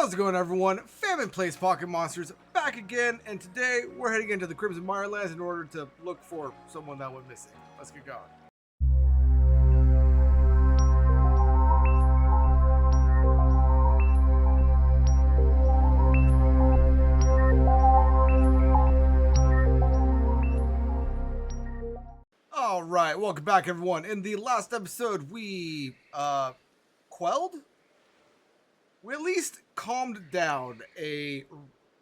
How's it going, everyone? Famine Plays Pocket Monsters back again, and today we're heading into the Crimson Mirelands in order to look for someone that went missing. Let's get going. All right, welcome back, everyone. In the last episode, we quelled. We at least calmed down a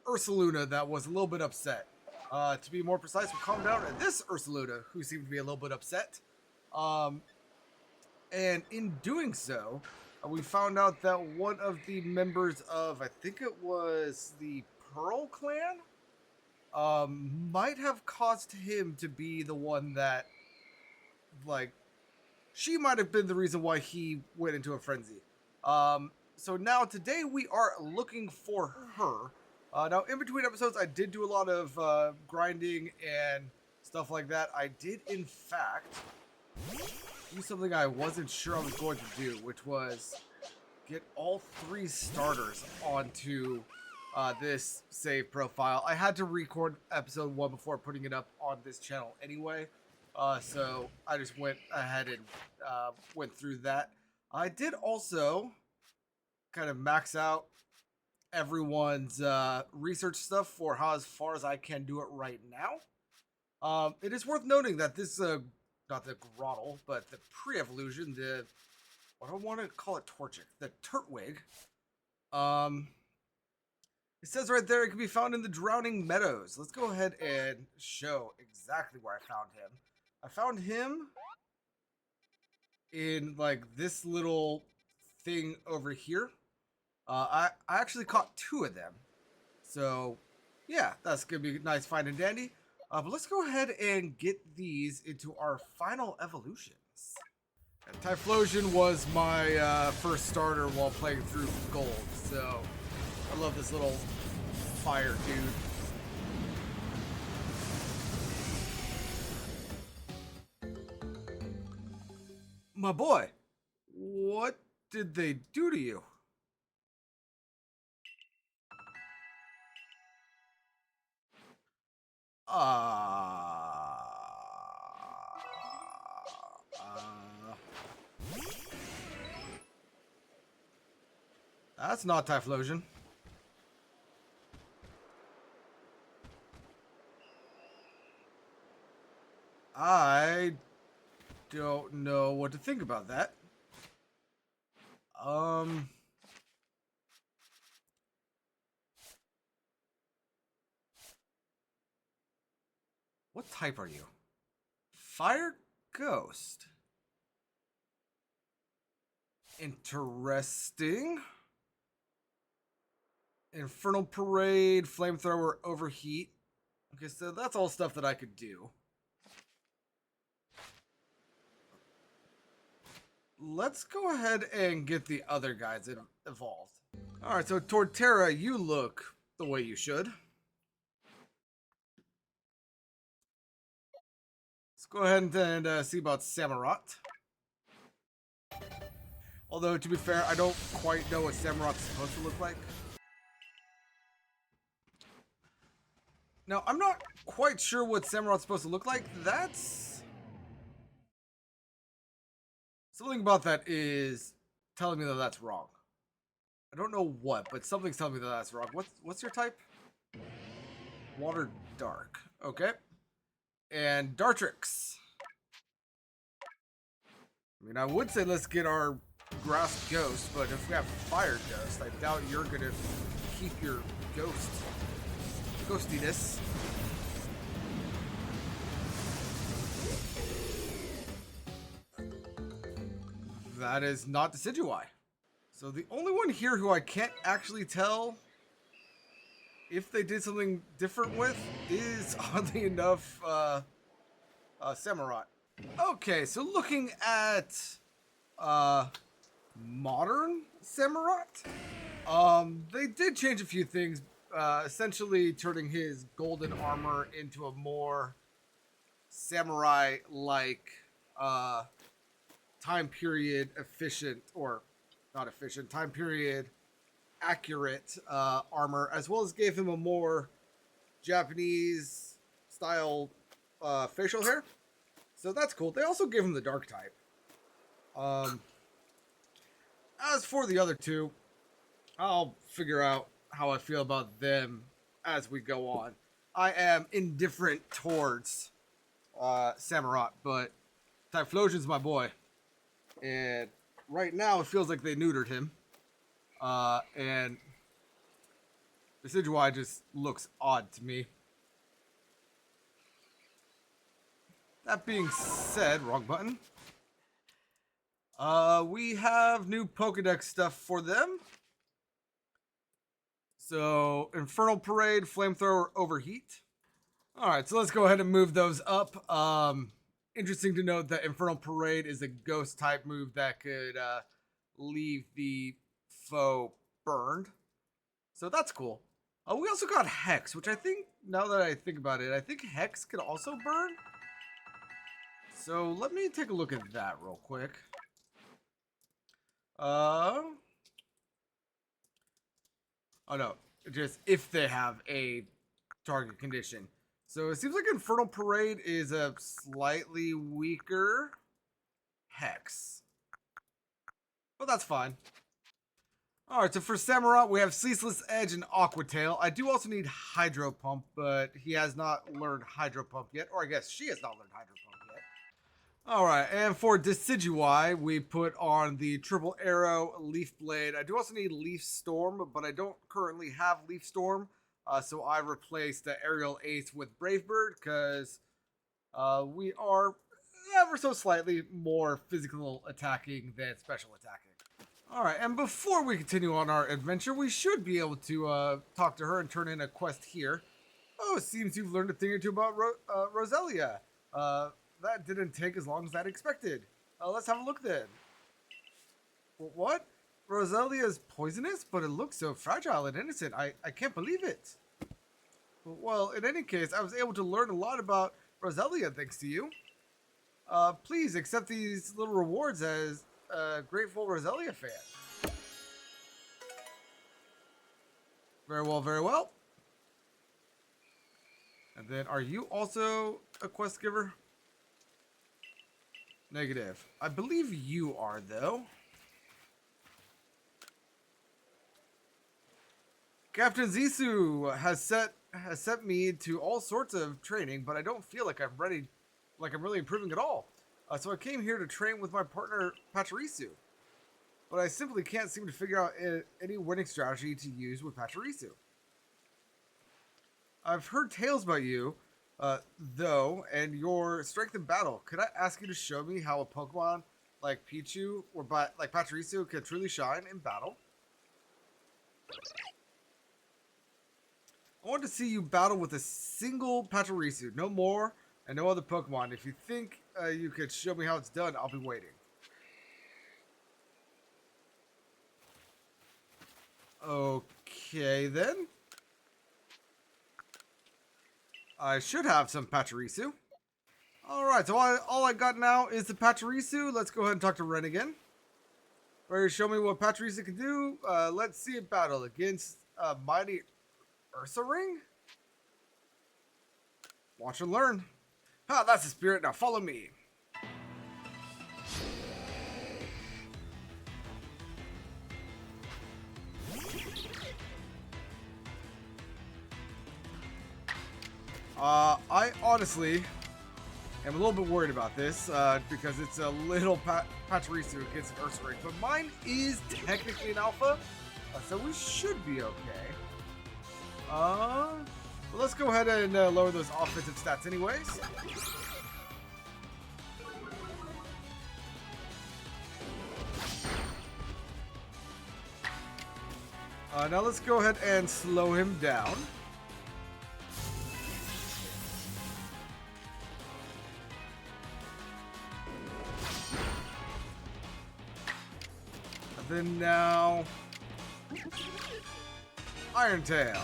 Ursaluna that was a little bit upset. To be more precise, we calmed down this Ursaluna who seemed to be a little bit upset. And in doing so, we found out that one of the members of, I think it was the Pearl clan, might have caused him to be the one that, like, she might have been the reason why he went into a frenzy. So now today we are looking for her. Now in between episodes, I did do a lot of grinding and stuff like that. I did, in fact, do something I wasn't sure I was going to do, which was get all 3 starters onto this save profile. I had to record episode 1 before putting it up on this channel anyway. So I just went ahead and went through that. I did also kind of max out everyone's research stuff for how as far as I can do it right now. It is worth noting that this, not the Grottle, but the pre-evolution, what do I want to call it, Torchic, the Turtwig, it says right there it can be found in the Drowning Meadows. Let's go ahead and show exactly where I found him. I found him in, like, this little thing over here. I actually caught 2 of them. So, yeah, that's going to be nice, fine, and dandy. But let's go ahead and get these into our final evolutions. And Typhlosion was my first starter while playing through Gold. So, I love this little fire dude. My boy, what did they do to you? That's not Typhlosion. I don't know what to think about that. What type are you? Fire Ghost. Interesting. Infernal Parade, Flamethrower, Overheat. Okay, so that's all stuff that I could do. Let's go ahead and get the other guys evolved. Alright, so Torterra, you look the way you should. Let's go ahead and see about Samurott. Although, to be fair, I don't quite know what Samurott's supposed to look like. Now, I'm not quite sure what Samurott's supposed to look like. That's... something about that is telling me that that's wrong. I don't know what, but something's telling me that that's wrong. What's your type? Water Dark. Okay. And Dartrix. I mean, I would say let's get our Grass Ghost, but if we have Fire Ghost, I doubt you're gonna keep your ghostiness. That is not Decidueye. So the only one here who I can't actually tell if they did something different with is, oddly enough, Samurott. Okay, so looking at modern Samurott, they did change a few things, essentially turning his golden armor into a more samurai-like time period efficient, or not efficient, time period accurate armor, as well as gave him a more Japanese style facial hair. So that's cool. They also gave him the dark type. As for the other two, I'll figure out how I feel about them as we go on. I am indifferent towards Samurott, but Typhlosion's my boy. And right now it feels like they neutered him. And Decidueye just looks odd to me. That being said, wrong button. We have new Pokédex stuff for them. So, Infernal Parade, Flamethrower, Overheat. Alright, so let's go ahead and move those up. Interesting to note that Infernal Parade is a ghost type move that could leave the foe burned. So that's cool. We also got Hex, which I think, now that I think about it, I think Hex could also burn. So let me take a look at that real quick. Oh no, just if they have a target condition. So it seems like Infernal Parade is a slightly weaker Hex. But that's fine. Alright, so for Samurott, we have Ceaseless Edge and Aqua Tail. I do also need Hydro Pump, but he has not learned Hydro Pump yet. Or I guess she has not learned Hydro Pump yet. Alright, and for Decidueye, we put on the Triple Arrow, Leaf Blade. I do also need Leaf Storm, but I don't currently have Leaf Storm. So I replaced the Aerial Ace with Brave Bird, because we are ever so slightly more physical attacking than special attacking. Alright, and before we continue on our adventure, we should be able to talk to her and turn in a quest here. Oh, it seems you've learned a thing or two about Roselia. That didn't take as long as I'd expected. Let's have a look then. What? Roselia is poisonous, but it looks so fragile and innocent. I can't believe it. Well, in any case, I was able to learn a lot about Roselia thanks to you. Please accept these little rewards as a grateful Roselia fan. Very well, very well. And then, are you also a quest giver? Negative. I believe you are, though. Captain Zissou has set me to all sorts of training, but I don't feel like I'm ready, like I'm really improving at all. So I came here to train with my partner Pachirisu, but I simply can't seem to figure out any winning strategy to use with Pachirisu. I've heard tales about you, though, and your strength in battle. Could I ask you to show me how a Pokemon like Pichu or like Pachirisu can truly shine in battle? I want to see you battle with a single Pachirisu, no more, and no other Pokemon. If you think you could show me how it's done, I'll be waiting. Okay, then. I should have some Pachirisu. Alright, so all I got now is the Pachirisu. Let's go ahead and talk to Ren again. Ready to show me what Pachirisu can do? Let's see it battle against Mighty Ursa Ring? Watch and learn. Ah, that's the spirit. Now follow me. I honestly am a little bit worried about this because it's a little Pachirisu against an Ursa Ring, but mine is technically an alpha, so we should be okay. Well, let's go ahead and lower those offensive stats anyways. Now let's go ahead and slow him down. And then now, Iron Tail.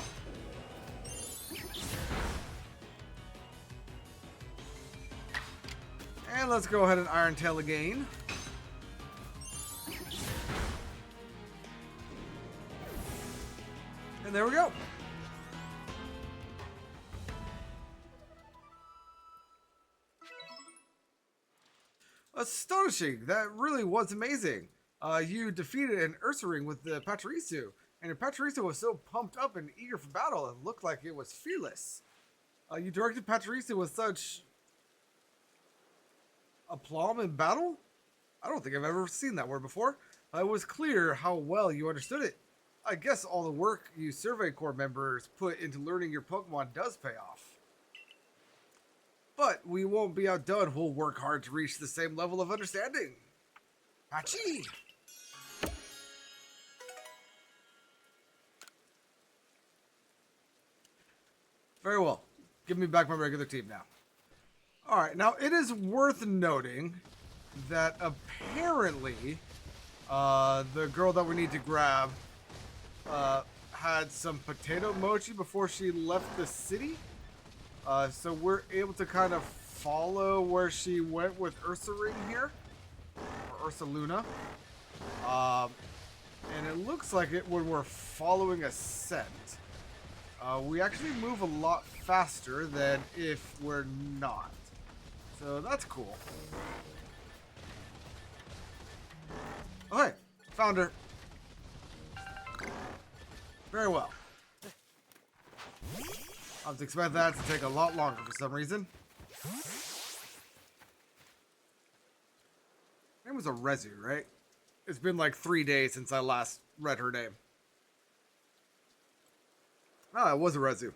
And let's go ahead and Iron Tail again. And there we go. Astonishing. That really was amazing. You defeated an Ursaring with the Pachirisu, and your Pachirisu was so pumped up and eager for battle, it looked like it was fearless. You directed Pachirisu with such aplomb in battle? I don't think I've ever seen that word before. It was clear how well you understood it. I guess all the work you Survey Corps members put into learning your Pokemon does pay off. But we won't be outdone. We'll work hard to reach the same level of understanding. Hachi! Very well. Give me back my regular team now. Alright, now it is worth noting that apparently the girl that we need to grab had some potato mochi before she left the city. So we're able to kind of follow where she went with Ursaring here, or Ursaluna. And it looks like it when we're following a scent. We actually move a lot faster than if we're not. So that's cool. Okay, found her. Very well. I was expecting that to take a lot longer for some reason. Her name was Arezu, right? It's been like 3 days since I last read her name. Oh, it was Arezu.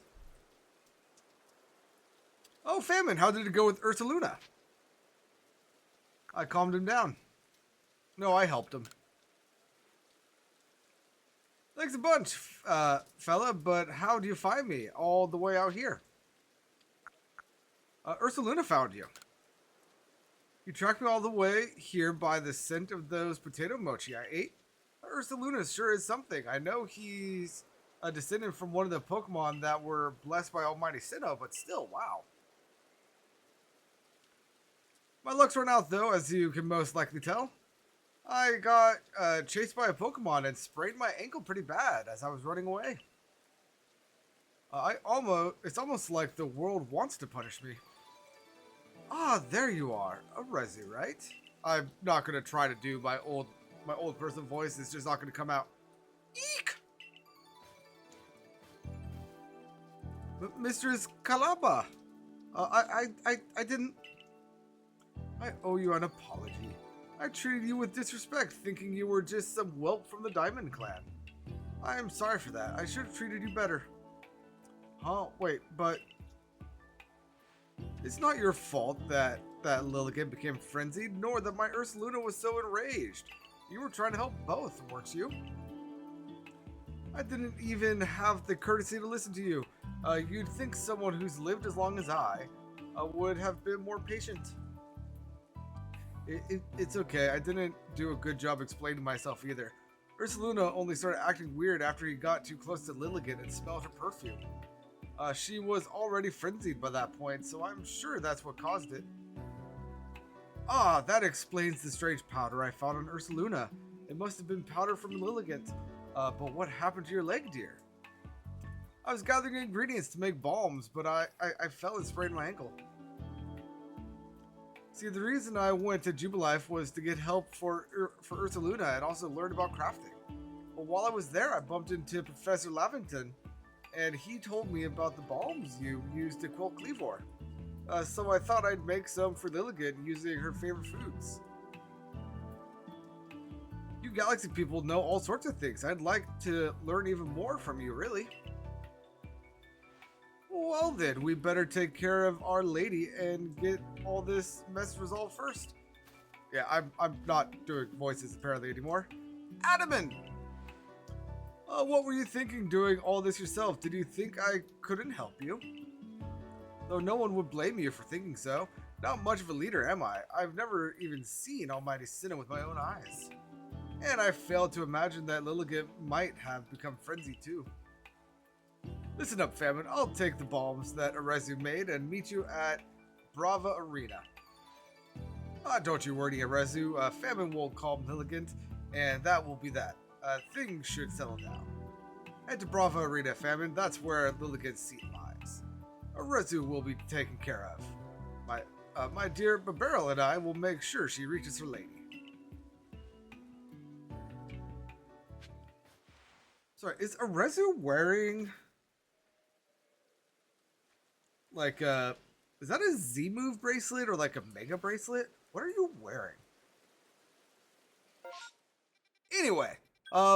Oh, Famine, how did it go with Ursaluna? I calmed him down. No, I helped him. Thanks a bunch, fella, but how do you find me all the way out here? Ursaluna found you. You tracked me all the way here by the scent of those potato mochi I ate. Ursaluna sure is something. I know he's a descendant from one of the Pokemon that were blessed by Almighty Sinnoh, but still, wow. My luck's run out, though, as you can most likely tell. I got chased by a Pokemon and sprained my ankle pretty bad as I was running away. It's almost like the world wants to punish me. Ah, there you are, Arezu, right? I'm not gonna try to do my old person voice. It's just not gonna come out. Eek! Mistress Calaba, I didn't. I owe you an apology. I treated you with disrespect, thinking you were just some whelp from the Diamond Clan. I am sorry for that. I should have treated you better. Huh? Wait, but it's not your fault that Lilligant became frenzied, nor that my Ursaluna was so enraged. You were trying to help both, weren't you? I didn't even have the courtesy to listen to you. You'd think someone who's lived as long as I would have been more patient. It's okay. I didn't do a good job explaining myself either. Ursaluna only started acting weird after he got too close to Lilligant and smelled her perfume. She was already frenzied by that point, so I'm sure that's what caused it. Ah, that explains the strange powder I found on Ursaluna. It must have been powder from Lilligant. But what happened to your leg, dear? I was gathering ingredients to make balms, but I fell and sprained my ankle. See, the reason I went to Jubilife was to get help for Ursaluna and also learn about crafting. But while I was there, I bumped into Professor Lavington, and he told me about the balms you used to quell Cleavor. So I thought I'd make some for Lilligant using her favorite foods. You Galaxy people know all sorts of things. I'd like to learn even more from you, really. Well then, we better take care of Our Lady and get all this mess resolved first. Yeah, I'm not doing voices apparently anymore. Adamant! What were you thinking doing all this yourself? Did you think I couldn't help you? Though no one would blame you for thinking so. Not much of a leader, am I? I've never even seen Almighty Sinnoh with my own eyes. And I failed to imagine that Lilligant might have become frenzied too. Listen up, Famine. I'll take the balms that Arezu made and meet you at Brava Arena. Don't you worry, Arezu. Famine will calm Lilligant, and that will be that. Things should settle down. Head to Brava Arena, Famine. That's where Lilligant's seat lies. Arceus will be taken care of. My dear Barbarrel and I will make sure she reaches her lady. Sorry, is Arceus wearing like is that a Z move bracelet or like a mega bracelet? What are you wearing? Anyway,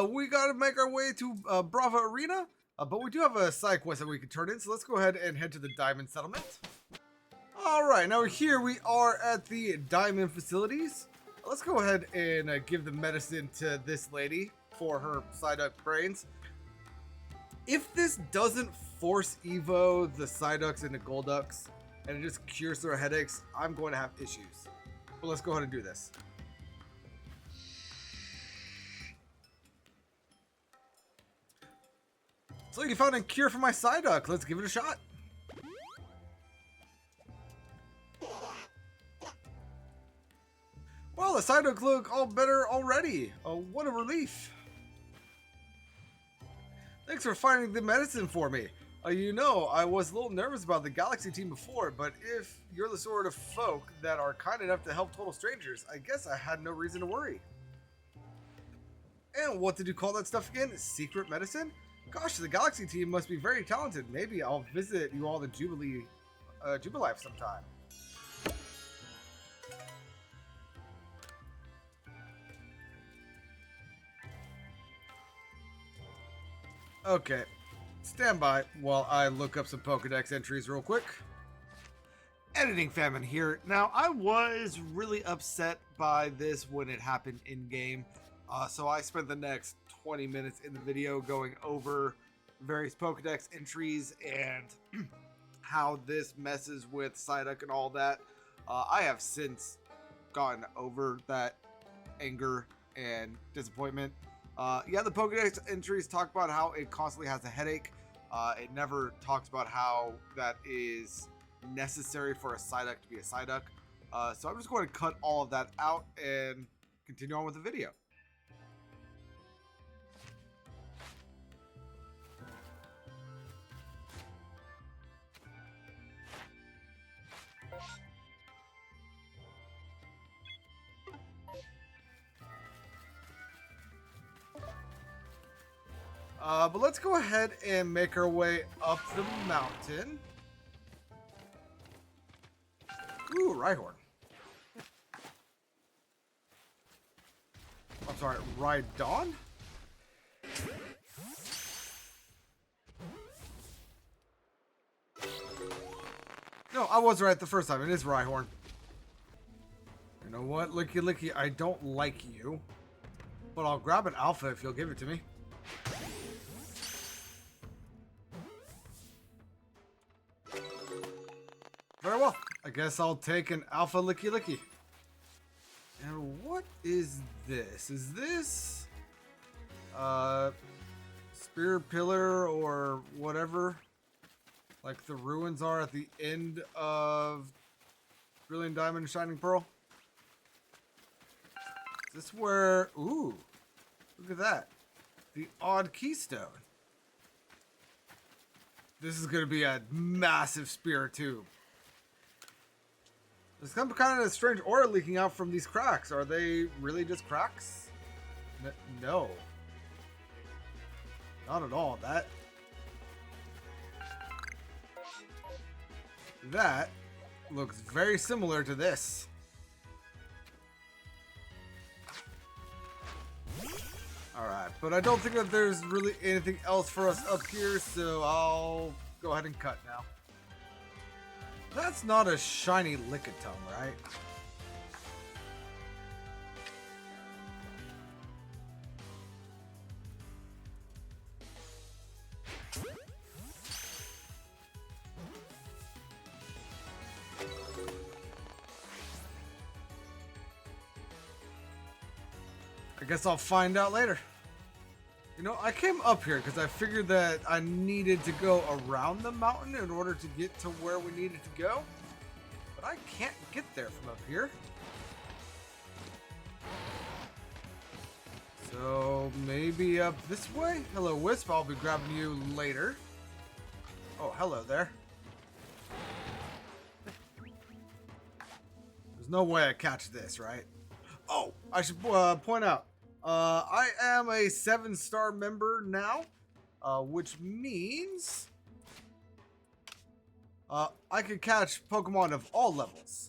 we gotta make our way to Brava Arena, but we do have a side quest that we can turn in, so let's go ahead and head to the Diamond Settlement. Alright, now here we are at the Diamond Facilities. Let's go ahead and give the medicine to this lady for her Psyduck brains. If this doesn't force Evo the Psyducks into Golducks, and it just cures their headaches, I'm going to have issues. But let's go ahead and do this. So you found a cure for my Psyduck. Let's give it a shot. Well, the Psyduck look all better already. What a relief. Thanks for finding the medicine for me. You know, I was a little nervous about the Galaxy team before, but if you're the sort of folk that are kind enough to help total strangers, I guess I had no reason to worry. And what did you call that stuff again? Secret medicine? Gosh, the Galaxy team must be very talented. Maybe I'll visit you all in Jubilife sometime. Okay, stand by while I look up some Pokédex entries real quick. Editing Famine here. Now, I was really upset by this when it happened in-game, so I spent the next 20 minutes in the video going over various Pokédex entries and how this messes with Psyduck and all that. I have since gotten over that anger and disappointment. Yeah, the Pokédex entries talk about how it constantly has a headache. It never talks about how that is necessary for a Psyduck to be a Psyduck. So I'm just going to cut all of that out and continue on with the video. But let's go ahead and make our way up the mountain. Ooh, Rhyhorn. I'm sorry, Rhydon? No, I was right the first time. It is Rhyhorn. You know what, Licky Licky, I don't like you. But I'll grab an alpha if you'll give it to me. Very well. I guess I'll take an Alpha Licky Licky. And what is this? Is this Spear Pillar or whatever? Like the ruins are at the end of Brilliant Diamond and Shining Pearl? Is this where... Ooh. Look at that. The Odd Keystone. This is going to be a massive spear tube. There's some kind of strange aura leaking out from these cracks. Are they really just cracks? No. Not at all. That looks very similar to this. Alright, but I don't think that there's really anything else for us up here, so I'll go ahead and cut now. That's not a shiny Lickitung, right? I guess I'll find out later. You know, I came up here because I figured that I needed to go around the mountain in order to get to where we needed to go. But I can't get there from up here. So So maybe up this way? Hello, Wisp. I'll be grabbing you later. Oh, hello there. There's no way I catch this, right? Oh, I should point out. I am a 7-star member now, which means I can catch Pokemon of all levels.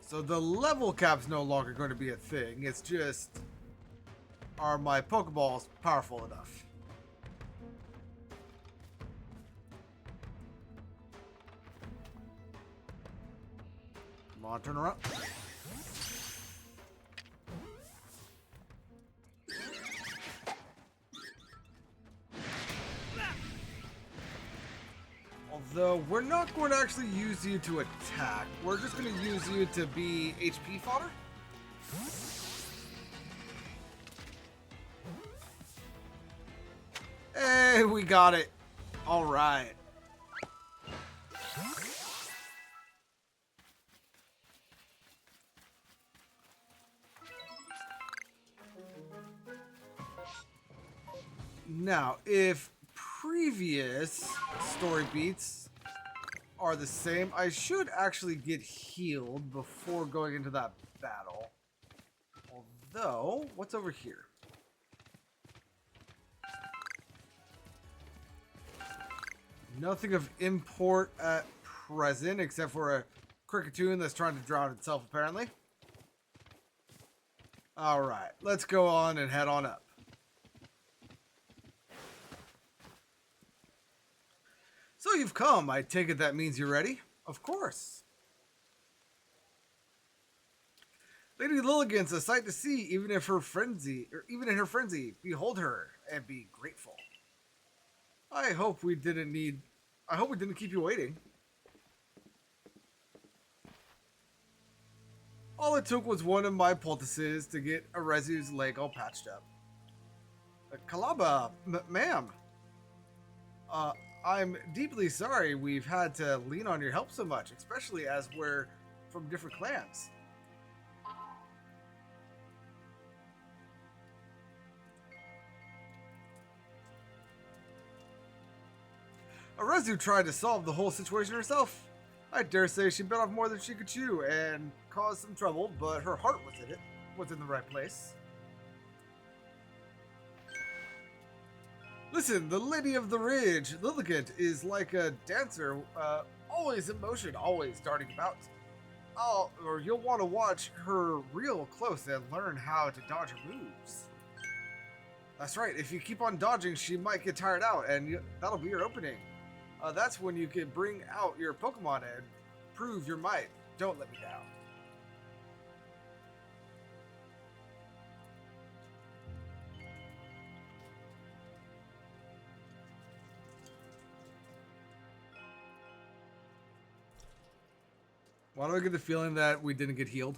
So the level cap's no longer going to be a thing. It's just, are my Pokeballs powerful enough? Come on, turn around. Although, we're not going to actually use you to attack. We're just going to use you to be HP fodder. Hey, we got it. All right. Now, if previous story beats are the same, I should actually get healed before going into that battle. Although, what's over here? Nothing of import at present, except for a Cricketune that's trying to drown itself, apparently. Alright, let's go on and head on up. So you've come. I take it that means you're ready? Of course. Lady Lilligant's a sight to see, even in her frenzy. Behold her and be grateful. I hope we didn't keep you waiting. All it took was one of my poultices to get Arceus' leg all patched up. Kalaba, ma'am. I'm deeply sorry we've had to lean on your help so much, especially as we're from different clans. Arceus tried to solve the whole situation herself. I dare say she bit off more than she could chew and caused some trouble, but her heart was in the right place. Listen, the Lady of the Ridge, Lilligant, is like a dancer, always in motion, always darting about. Or you'll want to watch her real close and learn how to dodge her moves. That's right, if you keep on dodging, she might get tired out, and that'll be your opening. That's when you can bring out your Pokemon and prove your might. Don't let me down. Why do I get the feeling that we didn't get healed?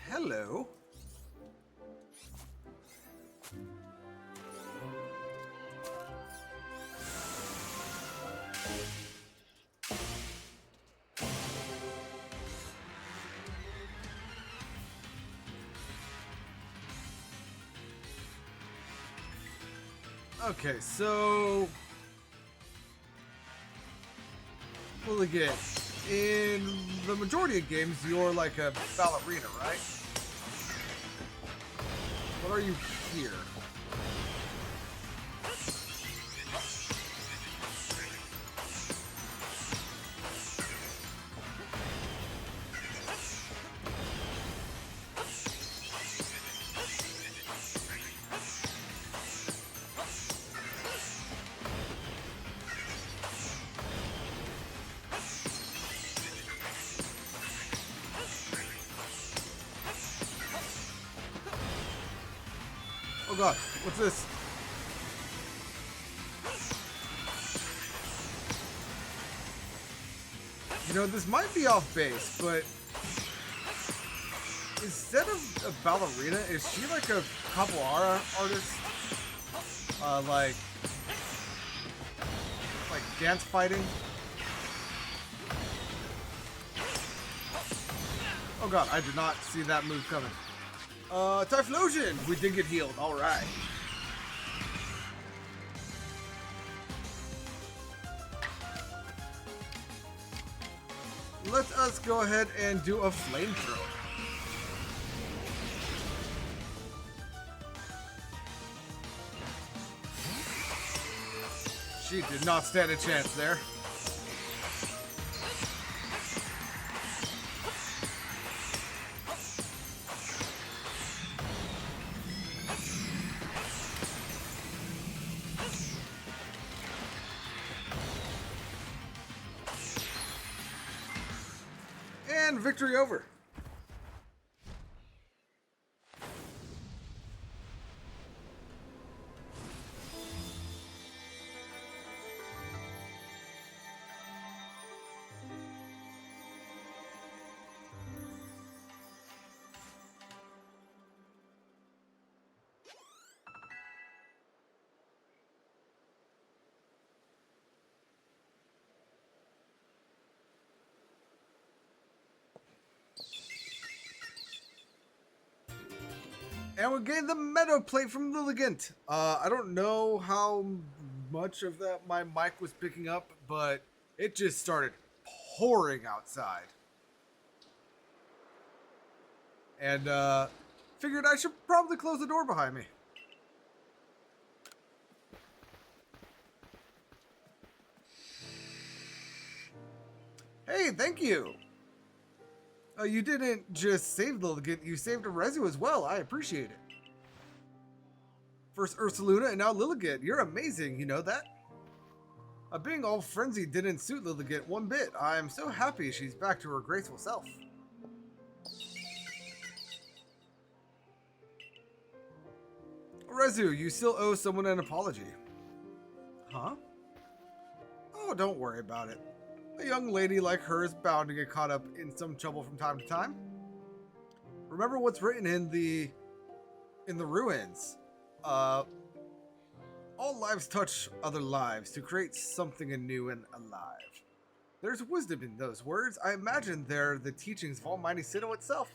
Hello. Okay, so well, again, in the majority of games, you're like a ballerina, right? What are you here? Oh god, what's this? You know, this might be off base, but instead of a ballerina, is she like a capoeira artist? Like dance fighting? Oh god, I did not see that move coming. Typhlosion! We did get healed, alright. Let us go ahead and do a flamethrower. She did not stand a chance there. And victory over. And we gained the Meadow Plate from Lilligant. I don't know how much of that my mic was picking up, but it just started pouring outside. And figured I should probably close the door behind me. Hey, thank you. You didn't just save Lilligant, you saved Arceus as well. I appreciate it. First Ursaluna and now Lilligant. You're amazing, you know that? Being all frenzied didn't suit Lilligant one bit. I'm so happy she's back to her graceful self. Rezu, you still owe someone an apology. Huh? Oh, don't worry about it. A young lady like her is bound to get caught up in some trouble from time to time. Remember what's written in the ruins. All lives touch other lives to create something anew and alive. There's wisdom in those words. I imagine they're the teachings of Almighty Sinnoh itself.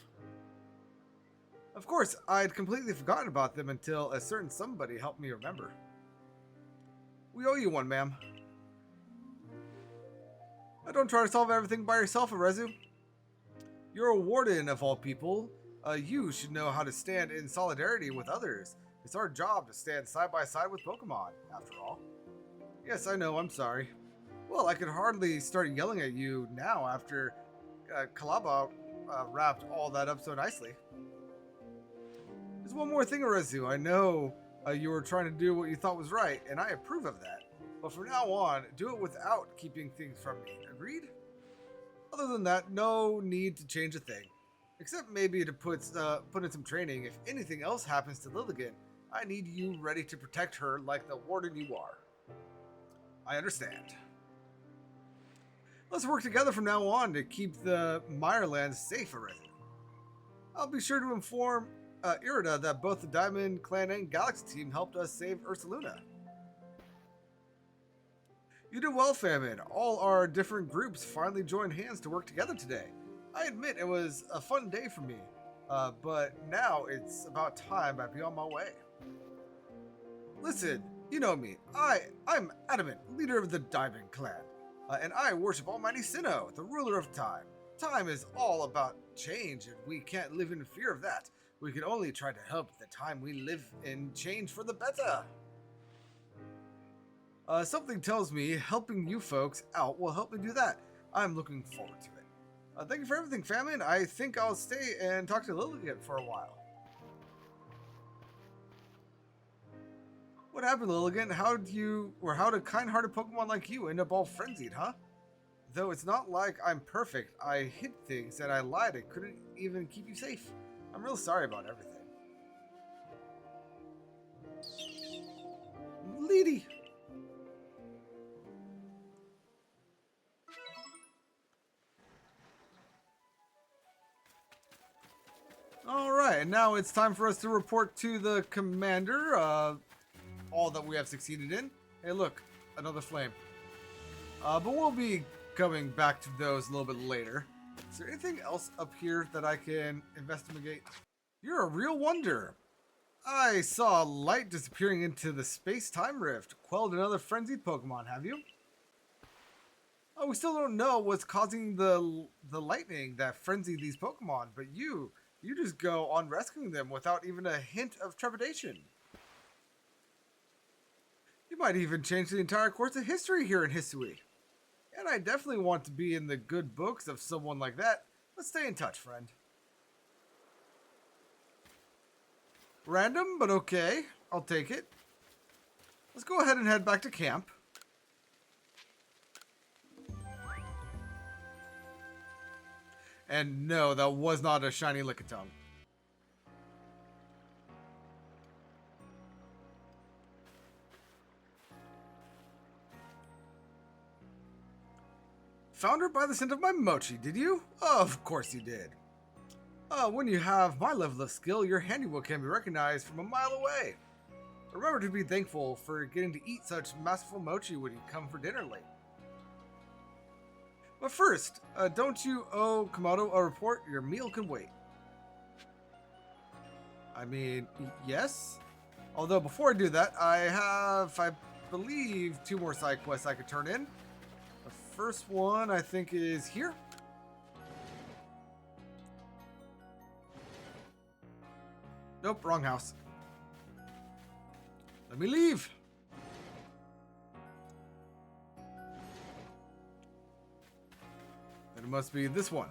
Of course, I'd completely forgotten about them until a certain somebody helped me remember. We owe you one, ma'am. Don't try to solve everything by yourself, Arceus. You're a warden of all people. You should know how to stand in solidarity with others. It's our job to stand side by side with Pokémon, after all. Yes, I know, I'm sorry. Well, I could hardly start yelling at you now after Kalaba wrapped all that up so nicely. There's one more thing, Arceus. I know you were trying to do what you thought was right, and I approve of that. But from now on, do it without keeping things from me. Agreed? Other than that, no need to change a thing. Except maybe to put in some training. If anything else happens to Lilligant, I need you ready to protect her like the warden you are. I understand. Let's work together from now on to keep the Mirelands safe, Arceus. I'll be sure to inform Irida that both the Diamond Clan and Galaxy team helped us save Ursaluna. You did well, Famine. All our different groups finally joined hands to work together today. I admit it was a fun day for me, but now it's about time I be on my way. Listen, you know me. I'm Adamant, leader of the Diamond Clan, and I worship Almighty Sinnoh, the ruler of time. Time is all about change, and we can't live in fear of that. We can only try to help the time we live in change for the better. Something tells me helping you folks out will help me do that. I'm looking forward to it. Thank you for everything, Famine. I think I'll stay and talk to Lilligant for a while. What happened, Lilligant? How do kind-hearted Pokemon like you end up all frenzied, huh? Though it's not like I'm perfect, I hid things and I lied and couldn't even keep you safe. I'm real sorry about everything. Leedy. and now it's time for us to report to the commander all that we have succeeded in. Hey, look, another flame. But we'll be coming back to those a little bit later. Is there anything else up here that I can investigate? You're a real wonder. I saw light disappearing into the space-time rift. Quelled another frenzied Pokemon, have you? Oh, we still don't know what's causing the lightning that frenzied these Pokemon, but you just go on rescuing them without even a hint of trepidation. You might even change the entire course of history here in Hisui. And I definitely want to be in the good books of someone like that. Let's stay in touch, friend. Random, but okay. I'll take it. Let's go ahead and head back to camp. And no, that was not a shiny Lickitung. Found her by the scent of my mochi, did you? Of course you did. When you have my level of skill, your handiwork can be recognized from a mile away. Remember to be thankful for getting to eat such masterful mochi when you come for dinner late. But first, don't you owe Komodo a report? Your meal can wait. I mean, yes. Although before I do that, I have, I believe, 2 more side quests I could turn in. The first one, I think, is here. Nope, wrong house. Let me leave. Then it must be this one.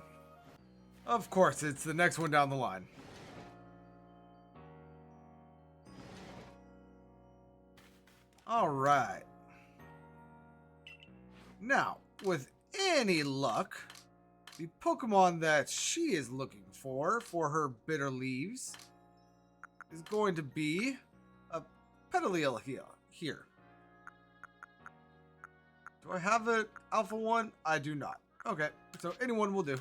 Of course, it's the next one down the line. All right. Now, with any luck, the Pokemon that she is looking for her bitter leaves is going to be a Petalil here. Do I have an Alpha 1? I do not. Okay, so anyone will do.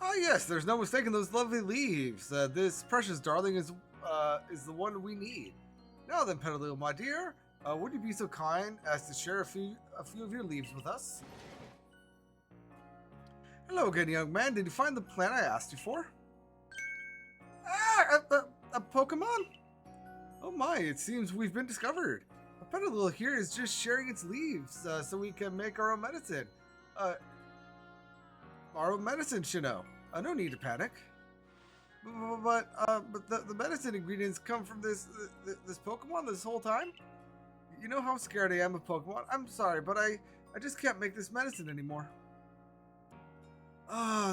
Ah yes, there's no mistaking those lovely leaves. This precious darling is the one we need. Now then, Petalil, my dear, would you be so kind as to share a few of your leaves with us? Hello again, young man. Did you find the plant I asked you for? Ah, a Pokemon? Oh my, it seems we've been discovered. A Petalil here is just sharing its leaves so we can make our own medicine. Our own medicine, Sinnoh. No need to panic. But the medicine ingredients come from this Pokemon this whole time? You know how scared I am of Pokemon? I'm sorry, but I just can't make this medicine anymore.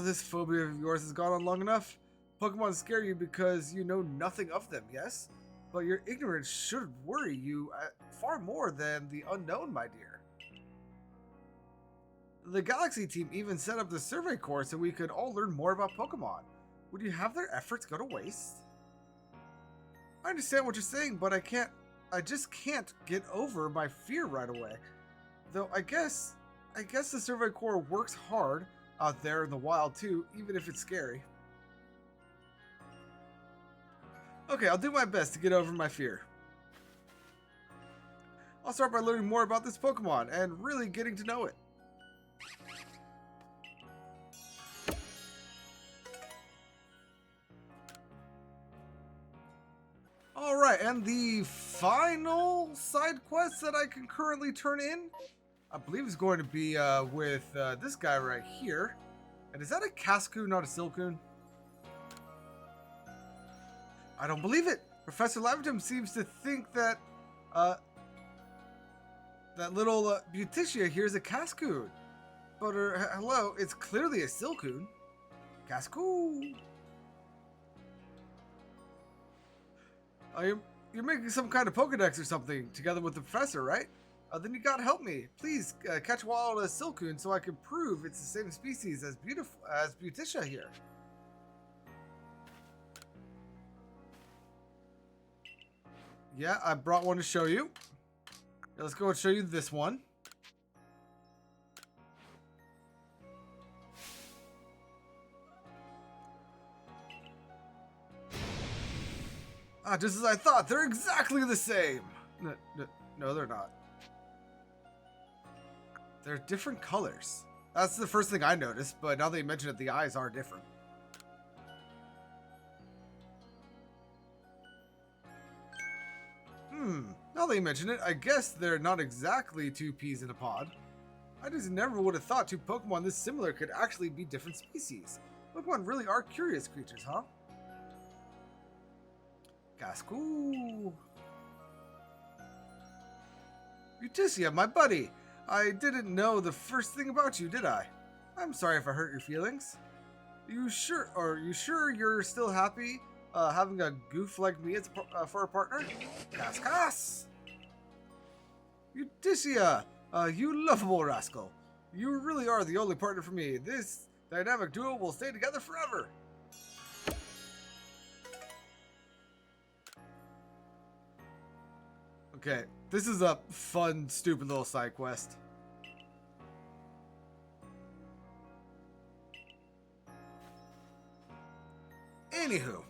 This phobia of yours has gone on long enough. Pokemon scare you because you know nothing of them, yes? But your ignorance should worry you far more than the unknown, my dear. The Galaxy team even set up the survey course so we could all learn more about Pokemon. Would you have their efforts go to waste? I understand what you're saying, but I just can't get over my fear right away. Though I guess the survey corps works hard out there in the wild too, even if it's scary. Okay, I'll do my best to get over my fear. I'll start by learning more about this Pokemon and really getting to know it. Alright, and the final side quest that I can currently turn in, I believe is going to be with this guy right here. And is that a Cascoon, not a Silcoon? I don't believe it. Professor Laventum seems to think that that little Beauticia here is a Cascoon. But hello, it's clearly a Silcoon. Cascoon. You're making some kind of Pokédex or something together with the professor, right? Then you gotta help me. Please catch a wild Silcoon so I can prove it's the same species as Beauticia here. Yeah, I brought one to show you. Let's go and show you this one. Ah, just as I thought, they're exactly the same. No, they're not. They're different colors. That's the first thing I noticed, but now that you mention it, the eyes are different. Now that you mention it, I guess they're not exactly two peas in a pod. I just never would have thought two Pokemon this similar could actually be different species. Pokemon really are curious creatures, huh? Cascoo. Uticia, my buddy. I didn't know the first thing about you, did I? I'm sorry if I hurt your feelings. You sure you're still happy having a goof like me as for a partner? Cas. Uticia, you lovable rascal. You really are the only partner for me. This dynamic duo will stay together forever. Okay, this is a fun, stupid little side quest. Anywho,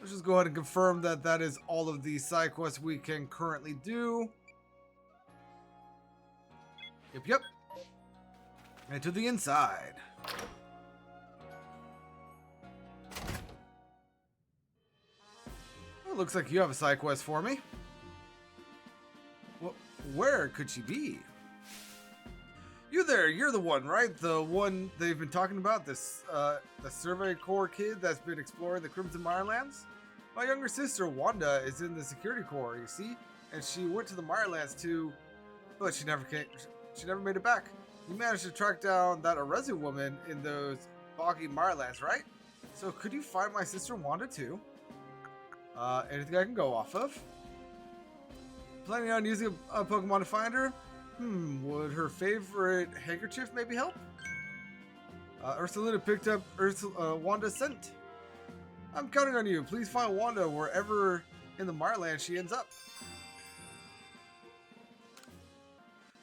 let's just go ahead and confirm that that is all of the side quests we can currently do. Yep. And to the inside. Well, looks like you have a side quest for me. Well, where could she be? You there, you're the one, right? The one they've been talking about, this, the Survey Corps kid that's been exploring the Crimson Mirelands? My younger sister, Wanda, is in the Security Corps, you see? And she went to the Mirelands too, but she never made it back. You managed to track down that Arceus woman in those boggy Mirelands, right? So could you find my sister Wanda too? Anything I can go off of? Planning on using a Pokemon to find her? Would her favorite handkerchief maybe help? Ursaluna picked up Wanda's scent. I'm counting on you. Please find Wanda wherever in the Mireland she ends up.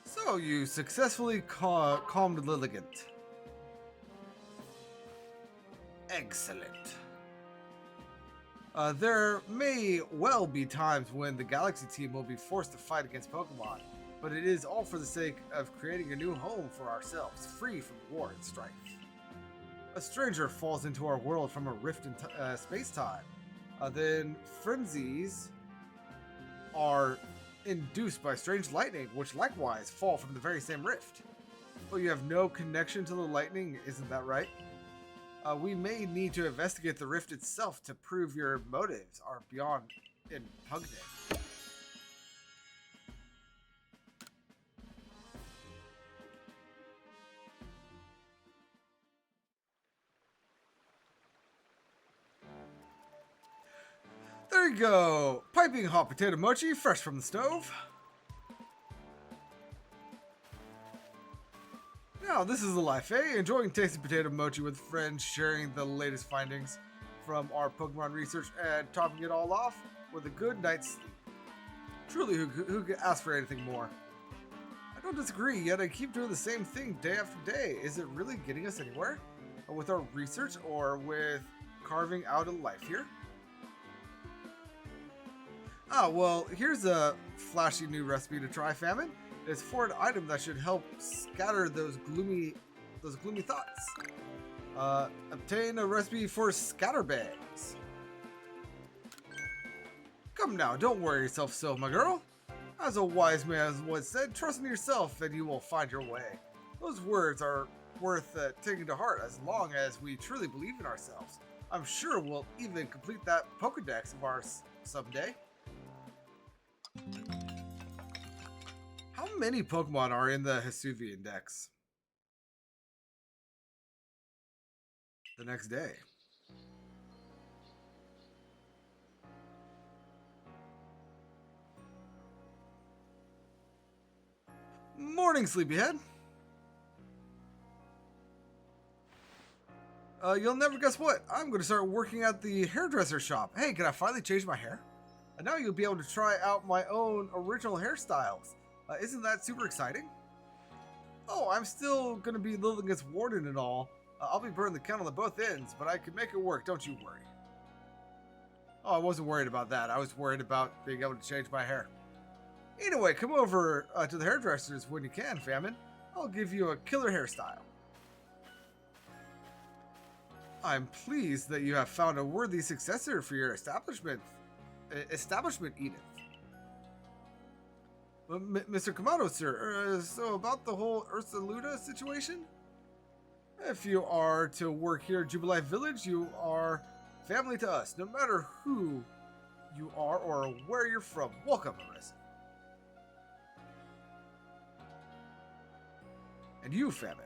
So you successfully calmed Lilligant. Excellent. There may well be times when the Galaxy team will be forced to fight against Pokemon, but it is all for the sake of creating a new home for ourselves, free from war and strife. A stranger falls into our world from a rift in space-time. Then frenzies are induced by strange lightning, which likewise fall from the very same rift. But you have no connection to the lightning, isn't that right? We may need to investigate the rift itself to prove your motives are beyond impugning. There you go! Piping hot potato mochi, fresh from the stove. Now, this is the life, eh? Enjoying tasty potato mochi with friends, sharing the latest findings from our Pokemon research, and topping it all off with a good night's sleep. Truly, who could ask for anything more? I don't disagree, yet I keep doing the same thing day after day. Is it really getting us anywhere? With our research, or with carving out a life here? Ah, well, here's a flashy new recipe to try, Famine. It's for an item that should help scatter those gloomy thoughts. Obtain a recipe for scatterbags. Come now, don't worry yourself so, my girl. As a wise man once said, trust in yourself and you will find your way. Those words are worth taking to heart as long as we truly believe in ourselves. I'm sure we'll even complete that Pokédex of ours someday. How many Pokemon are in the Hisui Index? The next day. Morning, sleepyhead. You'll never guess what. I'm going to start working at the hairdresser shop. Hey, can I finally change my hair? And now you'll be able to try out my own original hairstyles. Isn't that super exciting? Oh, I'm still going to be Lilligant's warden and all. I'll be burning the candle at both ends, but I can make it work, don't you worry. Oh, I wasn't worried about that. I was worried about being able to change my hair. Anyway, come over to the hairdressers when you can, Famine. I'll give you a killer hairstyle. I'm pleased that you have found a worthy successor for your establishment, Edith. Mr. Kamado, sir, so about the whole Ursa situation? If you are to work here at Jubilee Village, you are family to us, no matter who you are or where you're from. Welcome, Arceus. And you, Famine,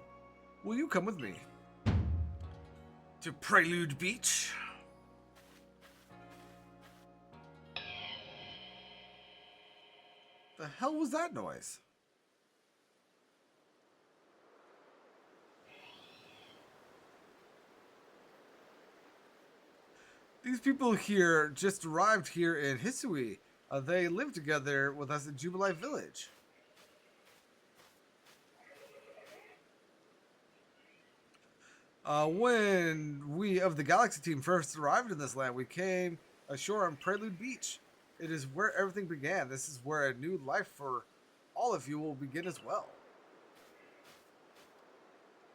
will you come with me to Prelude Beach? The hell was that noise? These people here just arrived here in Hisui. They live together with us in Jubilee Village. When we of the Galaxy team first arrived in this land, we came ashore on Prelude Beach. It is where everything began. This is where a new life for all of you will begin as well.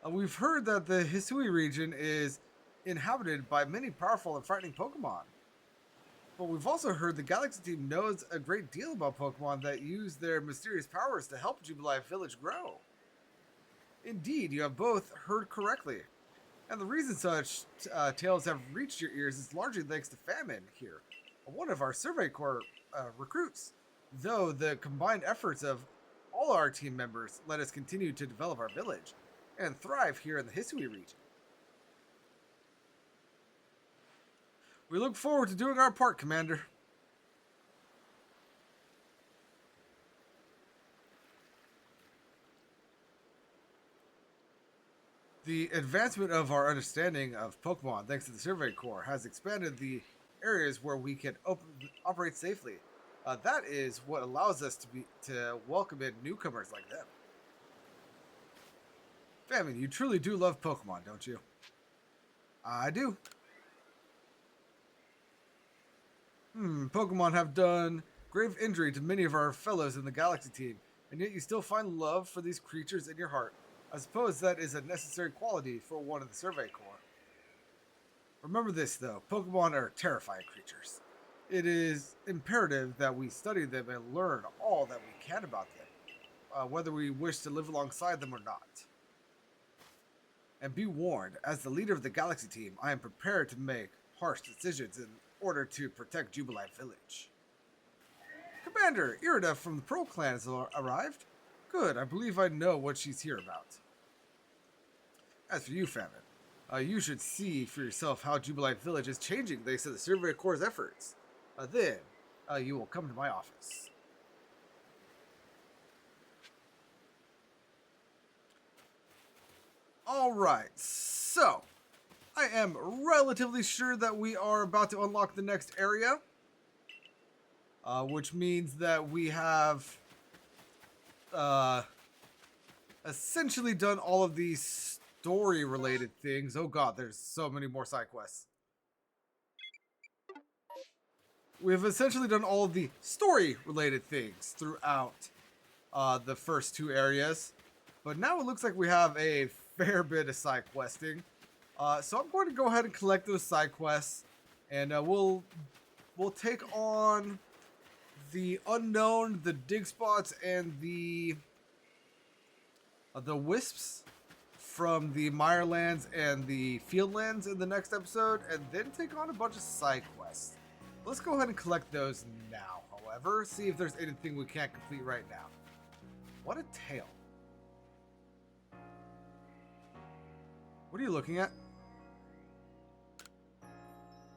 We've heard that the Hisui region is inhabited by many powerful and frightening Pokemon. But we've also heard the Galaxy team knows a great deal about Pokemon that use their mysterious powers to help Jubilee Village grow. Indeed, you have both heard correctly. And the reason such tales have reached your ears is largely thanks to Famine here, one of our Survey Corps recruits. Though the combined efforts of all our team members let us continue to develop our village and thrive here in the Hisui region. We look forward to doing our part, Commander. The advancement of our understanding of Pokemon, thanks to the Survey Corps, has expanded the areas where we can operate safely. That is what allows us to welcome in newcomers like them. Famine, you truly do love Pokemon, don't you? I do. Pokemon have done grave injury to many of our fellows in the Galaxy team, and yet you still find love for these creatures in your heart. I suppose that is a necessary quality for one of the Survey Corps. Remember this, though. Pokemon are terrifying creatures. It is imperative that we study them and learn all that we can about them, whether we wish to live alongside them or not. And be warned, as the leader of the Galaxy team, I am prepared to make harsh decisions in order to protect Jubilee Village. Commander, Irida from the Pearl Clan has arrived. Good, I believe I know what she's here about. As for you, Famine, you should see for yourself how Jubilee Village is changing thanks to the Survey Corps' efforts. Then, you will come to my office. Alright, so, I am relatively sure that we are about to unlock the next area. Which means that we have essentially done all of these story-related things. Oh god, there's so many more side quests. We've essentially done all of the story-related things throughout the first two areas. But now it looks like we have a fair bit of side questing. So I'm going to go ahead and collect those side quests. And we'll take on the unknown, the dig spots, and the wisps from the Mirelands and the Fieldlands in the next episode, and then take on a bunch of side quests. Let's go ahead and collect those now, however. See if there's anything we can't complete right now. What a tail. What are you looking at?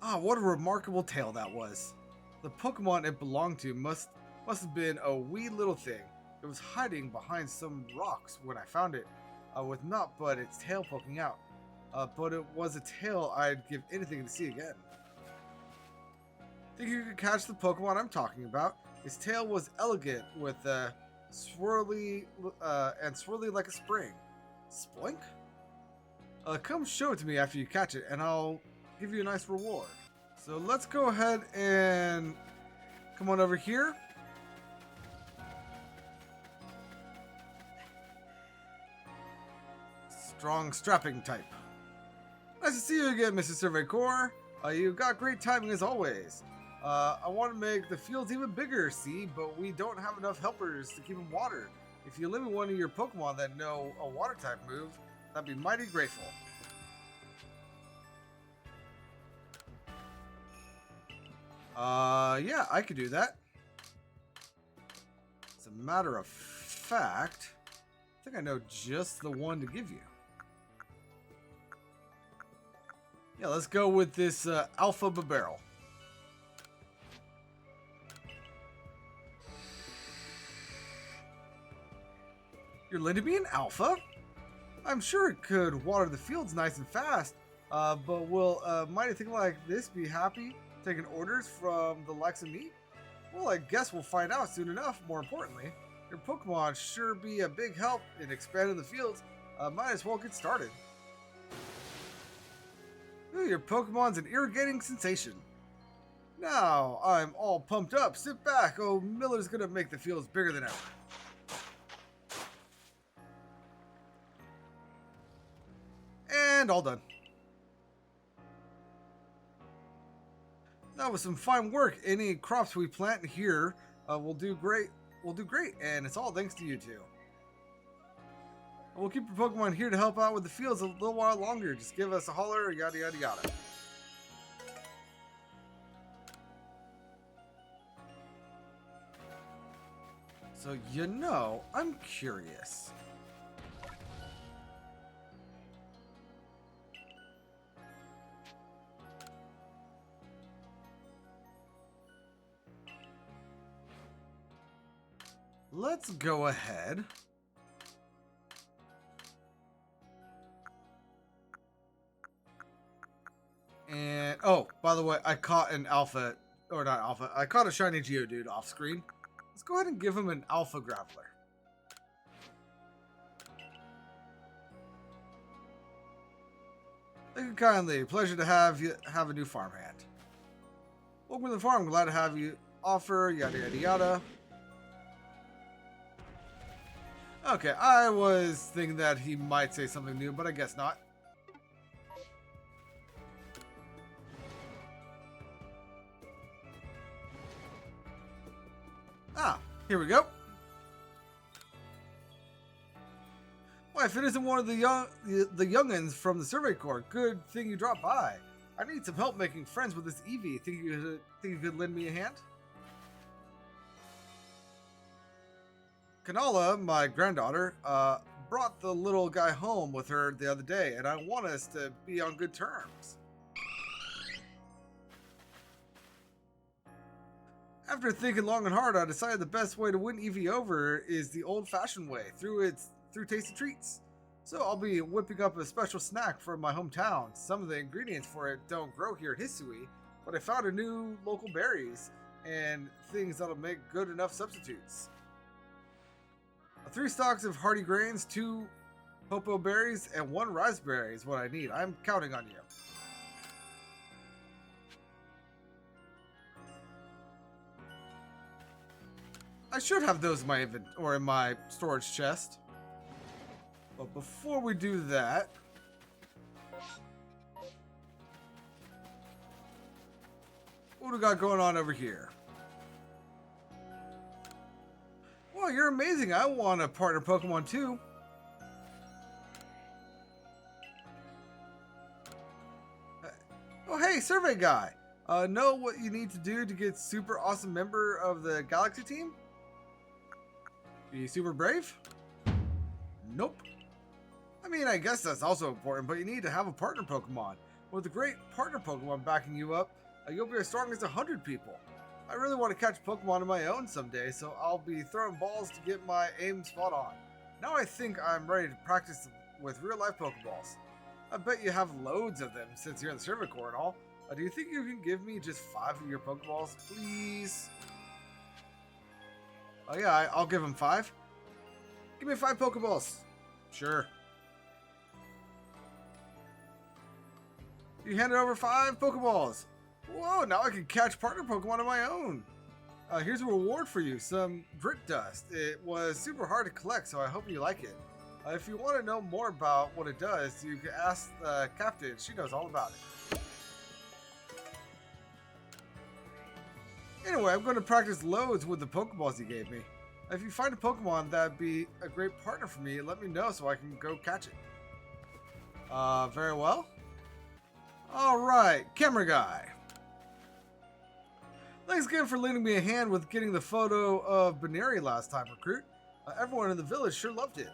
Ah, what a remarkable tail that was. The Pokemon it belonged to must have been a wee little thing. It was hiding behind some rocks when I found it, with naught but its tail poking out. But it was a tail I'd give anything to see again. Think you could catch the Pokemon I'm talking about? Its tail was elegant with swirly like a spring. Spoink? Come show it to me after you catch it, and I'll give you a nice reward. So let's go ahead and come on over here. Strong strapping type. Nice to see you again, Mr. Survey Corps. You got great timing as always. I want to make the fields even bigger, see, but we don't have enough helpers to keep them watered. If you limit one of your Pokemon that know a water type move, I'd be mighty grateful. Yeah, I could do that. As a matter of fact, I think I know just the one to give you. Yeah, let's go with this Alpha Barrel. You're lending me an Alpha? I'm sure it could water the fields nice and fast, but will a mighty thing like this be happy taking orders from the likes of me? Well, I guess we'll find out soon enough. More importantly, your Pokemon sure be a big help in expanding the fields. Might as well get started. Ooh, your Pokemon's an irrigating sensation. Now I'm all pumped up. Sit back. Oh, Miller's gonna make the fields bigger than ever. And all done. That was some fine work. Any crops we plant here will do great. And it's all thanks to you two. We'll keep your Pokemon here to help out with the fields a little while longer. Just give us a holler, yada yada yada. So I'm curious. Let's go ahead. And, oh, by the way, I caught an alpha, or not alpha, I caught a shiny Geodude off screen. Let's go ahead and give him an Alpha Grappler. Thank you kindly. Pleasure to have a new farmhand. Welcome to the farm. Glad to have you offer, yada yada yada. Okay, I was thinking that he might say something new, but I guess not. Ah, here we go. Why, if it isn't one of the youngins from the Survey Corps, good thing you dropped by. I need some help making friends with this Eevee. Think you could lend me a hand? Kanala, my granddaughter, brought the little guy home with her the other day, and I want us to be on good terms. After thinking long and hard, I decided the best way to win Eevee over is the old-fashioned way, through tasty treats. So I'll be whipping up a special snack from my hometown. Some of the ingredients for it don't grow here at Hisui, but I found a new local berries and things that'll make good enough substitutes. 3 stalks of hearty grains, 2 popo berries, and 1 raspberry is what I need. I'm counting on you. I should have those in my in my storage chest. But before we do that, what do we got going on over here? Well, you're amazing. I want a partner Pokemon too. Oh, hey, survey guy. Know what you need to do to get super awesome member of the Galaxy team? Be super brave? Nope. I mean, I guess that's also important, but you need to have a partner Pokemon. With a great partner Pokemon backing you up, you'll be as strong as 100 people. I really want to catch Pokemon of my own someday, so I'll be throwing balls to get my aim spot on. Now I think I'm ready to practice with real-life Pokeballs. I bet you have loads of them since you're in the Survey Corps and all. Do you think you can give me just 5 of your Pokeballs, please? Oh yeah, I'll give him 5. Give me 5 Pokeballs. Sure. You handed over 5 Pokeballs. Whoa, now I can catch partner Pokemon on my own. Here's a reward for you, some grit dust. It was super hard to collect, so I hope you like it. If you want to know more about what it does, you can ask the captain. She knows all about it. Anyway, I'm going to practice loads with the Pokeballs you gave me. If you find a Pokemon that'd be a great partner for me, let me know so I can go catch it. Very well. Alright, camera guy. Thanks again for lending me a hand with getting the photo of Baneri last time, recruit. Everyone in the village sure loved it.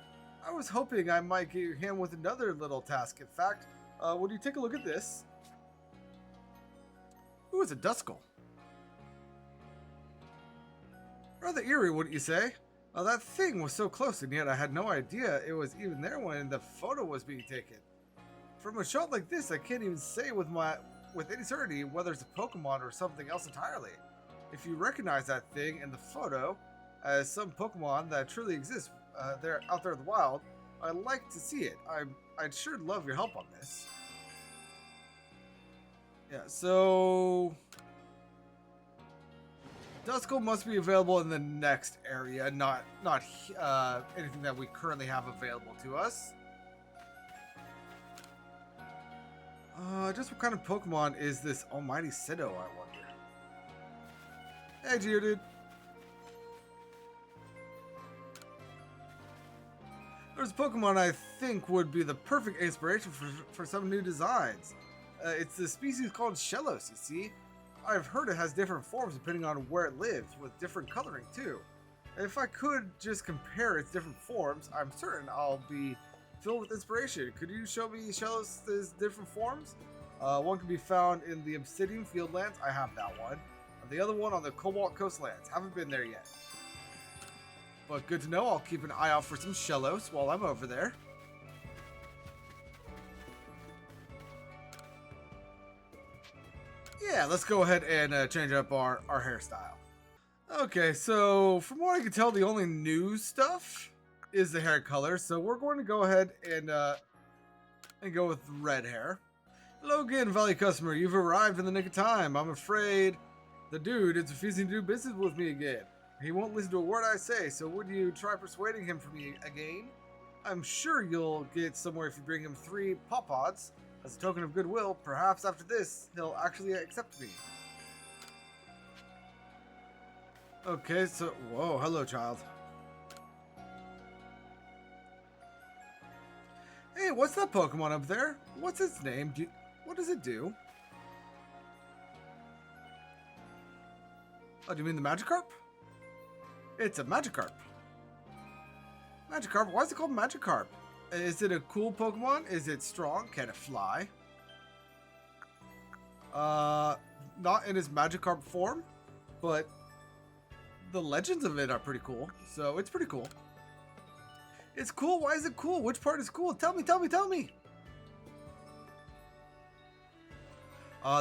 I was hoping I might get your hand with another little task. In fact, would you take a look at this? Ooh, it's a Duskull. Rather eerie, wouldn't you say? That thing was so close, and yet I had no idea it was even there when the photo was being taken. From a shot like this, I can't even say with any certainty whether it's a Pokemon or something else entirely. If you recognize that thing in the photo as some Pokemon that truly exists out there in the wild, I'd like to see it. I'd sure love your help on this. Yeah, so Duskull must be available in the next area, not anything that we currently have available to us. Just what kind of Pokemon is this almighty Sinnoh, I wonder? Hey, Geodude. There's a Pokemon I think would be the perfect inspiration for some new designs. It's the species called Shellos, you see. I've heard it has different forms depending on where it lives, with different coloring too. If I could just compare its different forms, I'm certain I'll be filled with inspiration. Could you show me Shellos' different forms? One can be found in the Obsidian Fieldlands. I have that one. And the other one on the Cobalt Coastlands. Haven't been there yet. But good to know. I'll keep an eye out for some Shellos while I'm over there. Yeah, let's go ahead and change up our hairstyle. Okay, so from what I can tell, the only new stuff is the hair color. So we're going to go ahead and go with red hair. Hello again, Valley customer. You've arrived in the nick of time. I'm afraid the dude is refusing to do business with me again. He won't listen to a word I say, so would you try persuading him for me again? I'm sure you'll get somewhere if you bring him 3 Pawpods. As a token of goodwill, perhaps after this, he'll actually accept me. Okay, so... Whoa, hello, child. Hey, what's that Pokemon up there? What's its name? What does it do? Oh, do you mean the Magikarp? It's a Magikarp. Magikarp? Why is it called Magikarp? Is it a cool Pokemon? Is it strong? Can it fly? Not in its Magikarp form, but the legends of it are pretty cool. So it's pretty cool. It's cool? Why is it cool? Which part is cool? Tell me, tell me, tell me!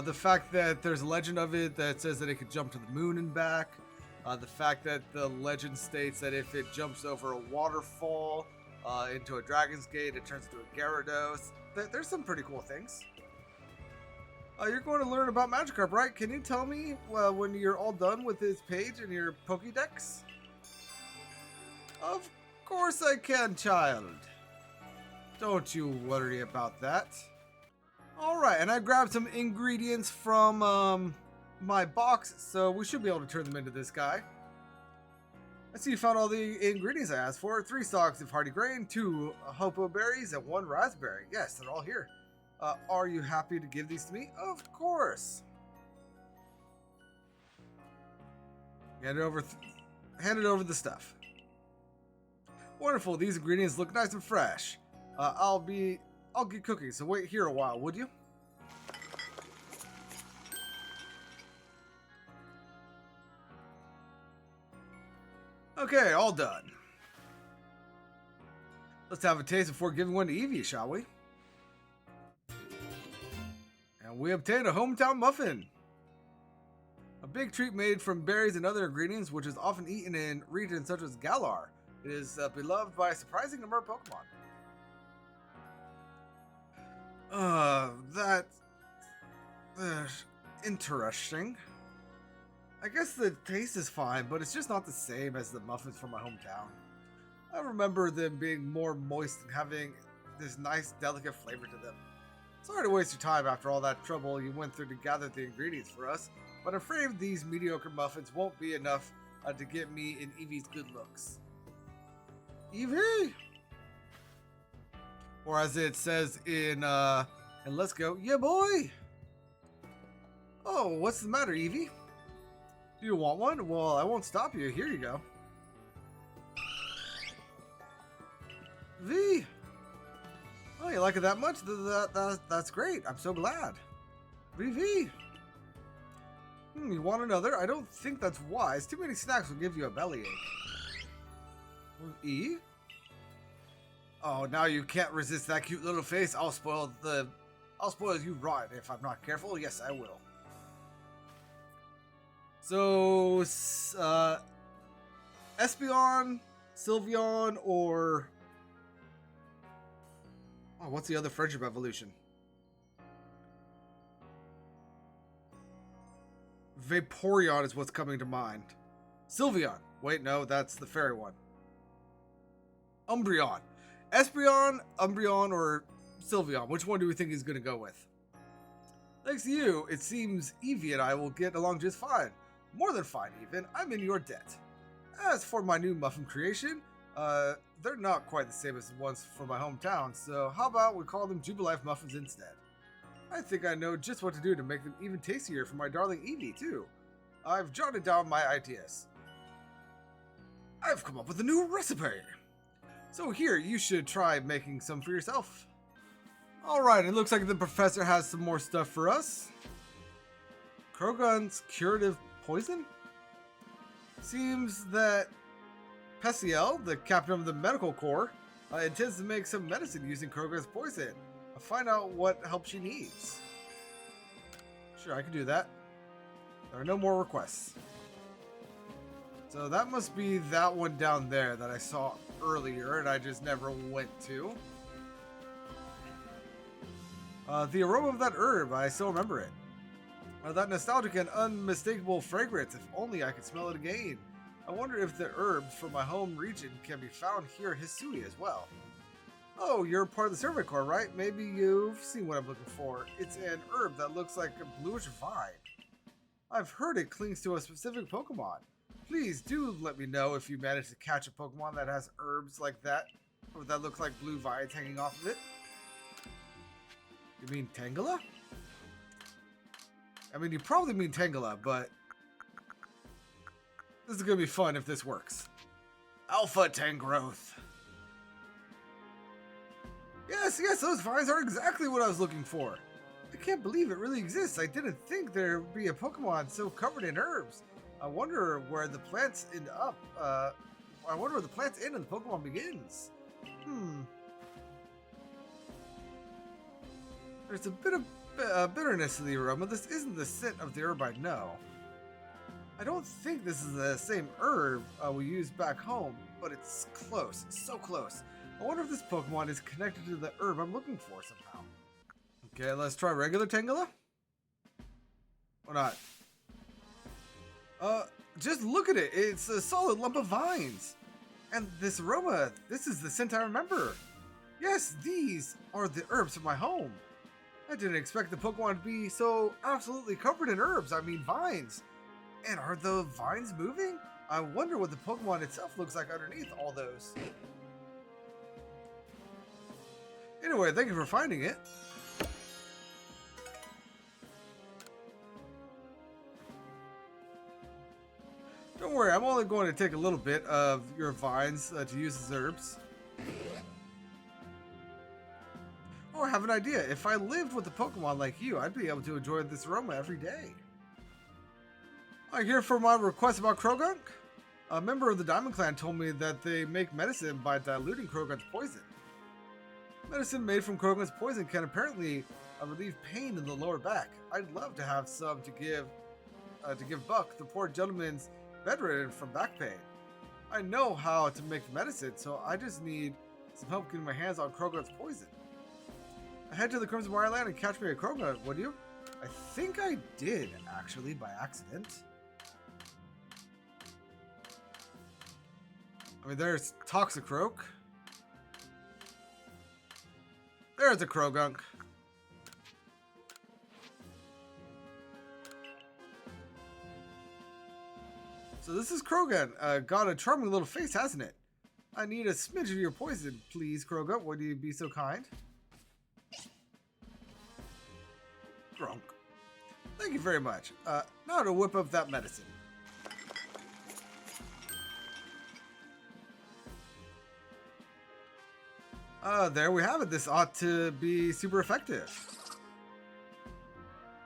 The fact that there's a legend of it that says that it could jump to the moon and back. The fact that the legend states that if it jumps over a waterfall into a Dragon's Gate, it turns into a Gyarados. There's some pretty cool things. You're going to learn about Magikarp, right? Can you tell me when you're all done with this page in your Pokédex? Of course I can, child. Don't you worry about that. Alright, and I grabbed some ingredients from my box, so we should be able to turn them into this guy. I see you found all the ingredients I asked for. 3 stalks of hardy grain, 2 hopo berries, and 1 raspberry. Yes, they're all here. Are you happy to give these to me? Of course. Hand it over the stuff. Wonderful. These ingredients look nice and fresh. I'll get cooking, so wait here a while, would you? Okay, all done. Let's have a taste before giving one to Eevee, shall we? And we obtained a hometown muffin. A big treat made from berries and other ingredients, which is often eaten in regions such as Galar. It is beloved by a surprising number of Pokemon. Interesting. I guess the taste is fine, but it's just not the same as the muffins from my hometown. I remember them being more moist and having this nice, delicate flavor to them. Sorry to waste your time after all that trouble you went through to gather the ingredients for us, but I'm afraid these mediocre muffins won't be enough to get me in Eevee's good looks. Eevee! Or as it says in Let's Go, yeah boy! Oh, what's the matter, Eevee? Do you want one? Well, I won't stop you. Here you go. V! Oh, you like it that much? That's great. I'm so glad. VV! You want another? I don't think that's wise. Too many snacks will give you a bellyache. E? Oh, now you can't resist that cute little face. I'll spoil you rotten if I'm not careful. Yes, I will. So, Espeon, Sylveon, or... Oh, what's the other friendship evolution? Vaporeon is what's coming to mind. Sylveon. Wait, no, that's the fairy one. Umbreon. Espeon, Umbreon, or Sylveon? Which one do we think he's going to go with? Thanks to you, it seems Eevee and I will get along just fine. More than fine, even. I'm in your debt. As for my new muffin creation, they're not quite the same as the ones from my hometown, so how about we call them Jubilife Muffins instead? I think I know just what to do to make them even tastier for my darling Eevee, too. I've jotted down my ideas. I've come up with a new recipe. So here, you should try making some for yourself. Alright, it looks like the professor has some more stuff for us. Krogun's curative poison? Seems that Pesiel, the captain of the medical corps, intends to make some medicine using Krogun's poison. I'll find out what help she needs. Sure, I can do that. There are no more requests. So that must be that one down there that I saw earlier and I just never went to. The aroma of that herb, I still remember it. That nostalgic and unmistakable fragrance, if only I could smell it again. I wonder if the herbs from my home region can be found here in Hisui as well. Oh, you're part of the Survey Corps, right? Maybe you've seen what I'm looking for. It's an herb that looks like a bluish vine. I've heard it clings to a specific Pokemon. Please do let me know if you manage to catch a Pokemon that has herbs like that, or that looks like blue vines hanging off of it. You mean Tangela? I mean, you probably mean Tangela, but this is going to be fun if this works. Alpha Tangrowth. Yes, those vines are exactly what I was looking for. I can't believe it really exists. I didn't think there would be a Pokemon so covered in herbs. I wonder where the plants end up. I wonder where the plants end and the Pokemon begins. There's a bit of bitterness to the aroma. This isn't the scent of the herb I know. I don't think this is the same herb we used back home, but it's close, so close. I wonder if this Pokemon is connected to the herb I'm looking for somehow. Okay, let's try regular Tangela. Or not. Just look at it. It's a solid lump of vines. And this aroma, this is the scent I remember. Yes, these are the herbs from my home. I didn't expect the Pokemon to be so absolutely covered in herbs. I mean vines. And are the vines moving? I wonder what the Pokemon itself looks like underneath all those. Anyway, thank you for finding it. Don't worry, I'm only going to take a little bit of your vines to use as herbs. Oh, I have an idea. If I lived with a Pokemon like you, I'd be able to enjoy this aroma every day. I hear for my request about Krogunk. A member of the Diamond Clan told me that they make medicine by diluting Krogun's poison. Medicine made from Krogun's poison can apparently relieve pain in the lower back. I'd love to have some to give Buck, the poor gentleman's bedridden from back pain. I know how to make the medicine, so I just need some help getting my hands on Krogun's poison. Head to the Crimson Wireland and catch me a Krogun, would you? I think I did, actually, by accident. I mean, there's Toxicroak. There's a Krogunk. So this is Krogan. Got a charming little face, hasn't it? I need a smidge of your poison, please, Krogan. Would you be so kind? Grunk. Thank you very much. Now to whip up that medicine. There we have it. This ought to be super effective.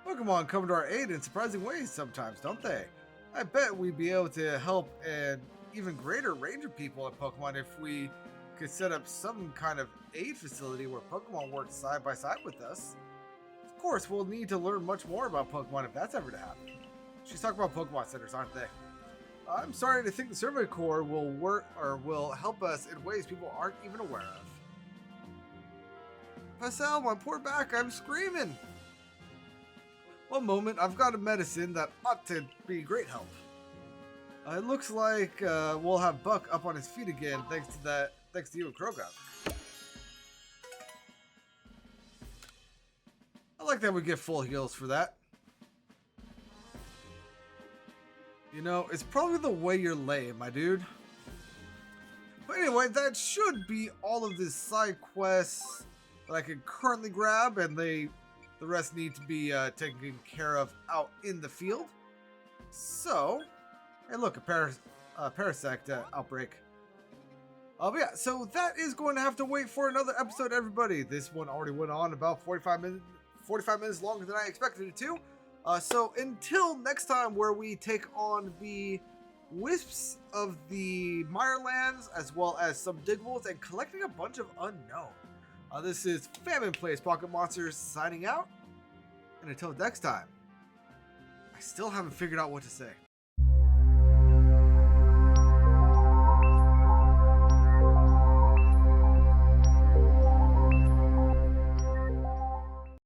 Pokemon come to our aid in surprising ways sometimes, don't they? I bet we'd be able to help an even greater range of people in Pokemon if we could set up some kind of aid facility where Pokemon work side by side with us. Of course, we'll need to learn much more about Pokemon if that's ever to happen. She's talking about Pokemon centers, aren't they? I'm sorry to think the Survey Corps will work or will help us in ways people aren't even aware of. Pascal, my poor back, I'm screaming. One moment, I've got a medicine that ought to be great help. It looks like we'll have Buck up on his feet again, thanks to you and Krogan. I like that we get full heals for that. You know, it's probably the way you're laying, my dude. But anyway, that should be all of the side quests that I can currently grab, and the rest need to be taken care of out in the field. So, hey look, a parasect outbreak. But yeah, so that is going to have to wait for another episode, everybody. This one already went on about 45 minutes longer than I expected it to. So until next time, where we take on the wisps of the Mirelands, as well as some Digwolves, and collecting a bunch of unknown. This is Famine Plays Pocket Monsters signing out. And until next time, I still haven't figured out what to say.